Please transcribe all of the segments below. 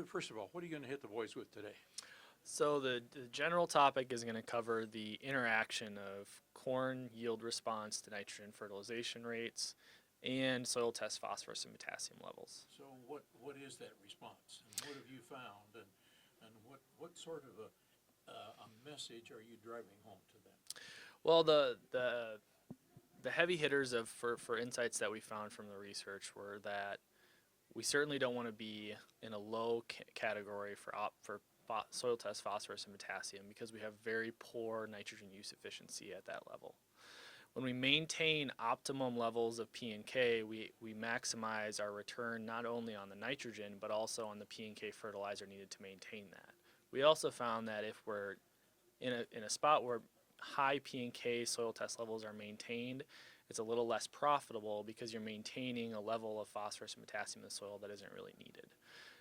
First of all, what are you going to hit the boys with today? So the general topic is going to cover the interaction of corn yield response to nitrogen fertilization rates and soil test phosphorus and potassium levels. So what is that response, and what have you found, and what sort of a message are you driving home to them? Well, the heavy hitters for insights that we found from the research were that we certainly don't want to be in a low category for soil test phosphorus and potassium because we have very poor nitrogen use efficiency at that level. When we maintain optimum levels of P and K, we maximize our return not only on the nitrogen but also on the P and K fertilizer needed to maintain that. We also found that if we're in a spot where high P and K soil test levels are maintained, it's a little less profitable because you're maintaining a level of phosphorus and potassium in the soil that isn't really needed.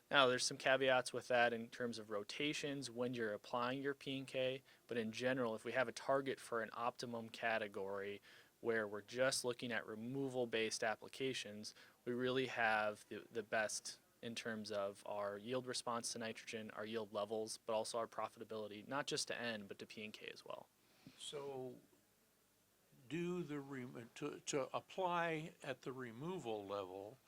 Now, there's some caveats with that in terms of rotations when you're applying your P and K, but in general, if we have a target for an optimum category where we're just looking at removal-based applications, we really have the best in terms of our yield response to nitrogen, our yield levels, but also our profitability, not just to N, but to P and K as well. So to apply at the removal level,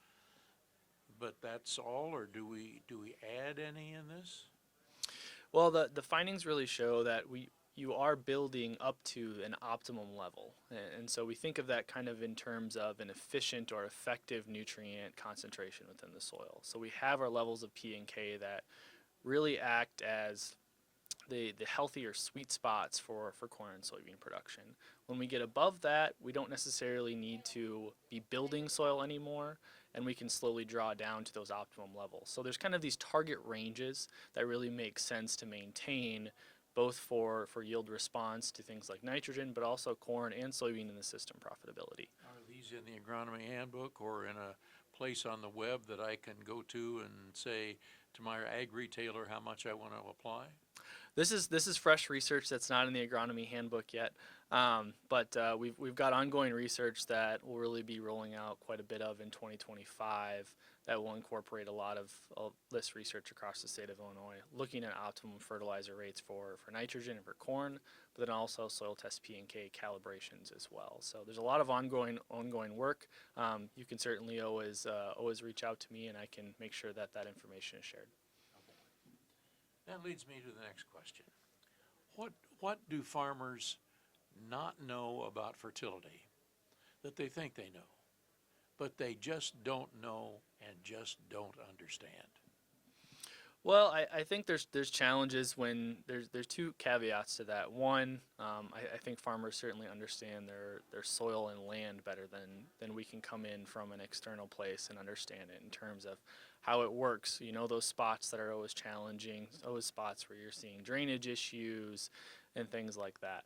but that's all, or do we add any in this? Well, the findings really show that you are building up to an optimum level, and so we think of that kind of in terms of an efficient or effective nutrient concentration within the soil. So we have our levels of P and K that really act as the healthier sweet spots for corn and soybean production. When we get above that, we don't necessarily need to be building soil anymore, and we can slowly draw down to those optimum levels. So there's kind of these target ranges that really make sense to maintain, both for yield response to things like nitrogen, but also corn and soybean in the system profitability. Are these in the Agronomy Handbook or in a place on the web that I can go to and say to my ag retailer how much I want to apply? This is fresh research that's not in the Agronomy Handbook yet, but we've got ongoing research that we'll really be rolling out quite a bit of in 2025 that will incorporate a lot of this research across the state of Illinois, looking at optimum fertilizer rates for nitrogen and for corn, but then also soil test P and K calibrations as well. So there's a lot of ongoing work. You can certainly always reach out to me, and I can make sure that information is shared. That leads me to the next question. What do farmers not know about fertility that they think they know, but they just don't know and just don't understand? Well, I think there's challenges when there's two caveats to that. One, I think farmers certainly understand their soil and land better than we can come in from an external place and understand it in terms of how it works. You know, those spots that are always challenging, those spots where you're seeing drainage issues and things like that.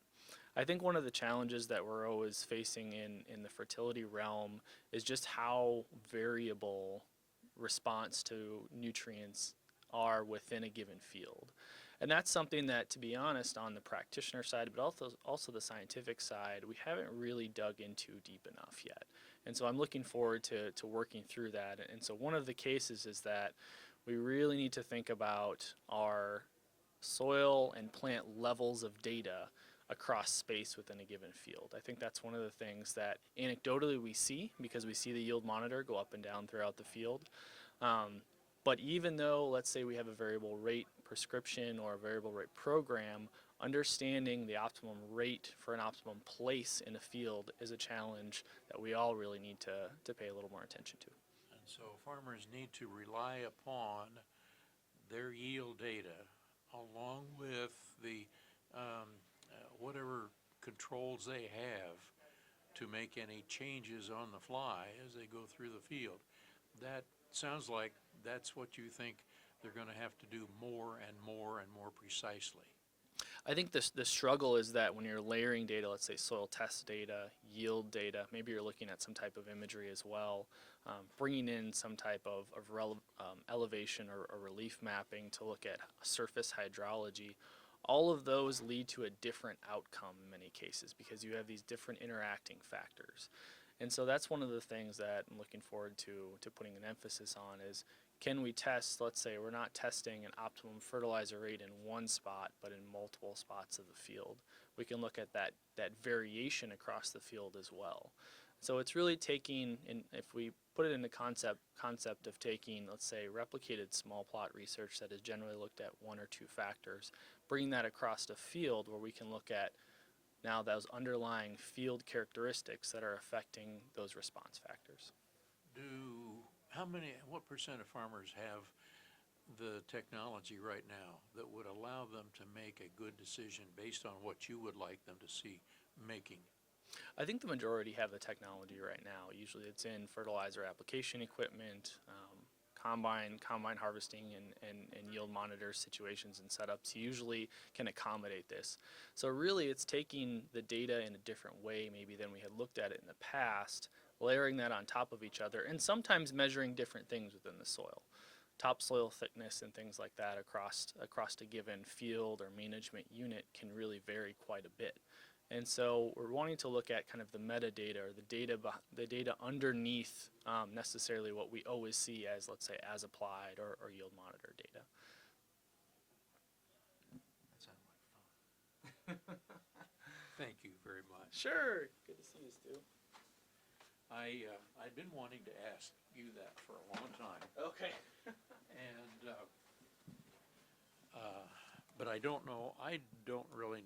I think one of the challenges that we're always facing in the fertility realm is just how variable response to nutrients are within a given field. And that's something that, to be honest, on the practitioner side, but also the scientific side, we haven't really dug into deep enough yet. And so I'm looking forward to working through that. And so one of the cases is that we really need to think about our soil and plant levels of data across space within a given field. I think that's one of the things that anecdotally we see because we see the yield monitor go up and down throughout the field. But even though, let's say we have a variable rate prescription or a variable rate program, understanding the optimum rate for an optimum place in a field is a challenge that we all really need to pay a little more attention to. And so farmers need to rely upon their yield data along with the whatever controls they have to make any changes on the fly as they go through the field. That sounds like that's what you think they're going to have to do more and more and more precisely. I think the struggle is that when you're layering data, let's say soil test data, yield data, maybe you're looking at some type of imagery as well, bringing in some type of elevation or relief mapping to look at surface hydrology. All of those lead to a different outcome in many cases because you have these different interacting factors. And so that's one of the things that I'm looking forward to putting an emphasis on is can we test, let's say we're not testing an optimum fertilizer rate in one spot, but in multiple spots of the field. We can look at that variation across the field as well. So it's really taking, if we put it in the concept of taking, let's say, replicated small plot research that has generally looked at one or two factors, bringing that across the field where we can look at now those underlying field characteristics that are affecting those response factors. What percent of farmers have the technology right now that would allow them to make a good decision based on what you would like them to see making? I think the majority have the technology right now. Usually it's in fertilizer application equipment, combine harvesting and yield monitor situations and setups usually can accommodate this. So really it's taking the data in a different way maybe than we had looked at it in the past, layering that on top of each other, and sometimes measuring different things within the soil. Topsoil thickness and things like that across a given field or management unit can really vary quite a bit. And so we're wanting to look at kind of the metadata or the data underneath necessarily what we always see as, let's say, as applied or yield monitor data. That sounds like fun. Thank you very much. Sure. Good to see you, Stu. I've been wanting to ask you that for a long time. Okay. And but I don't really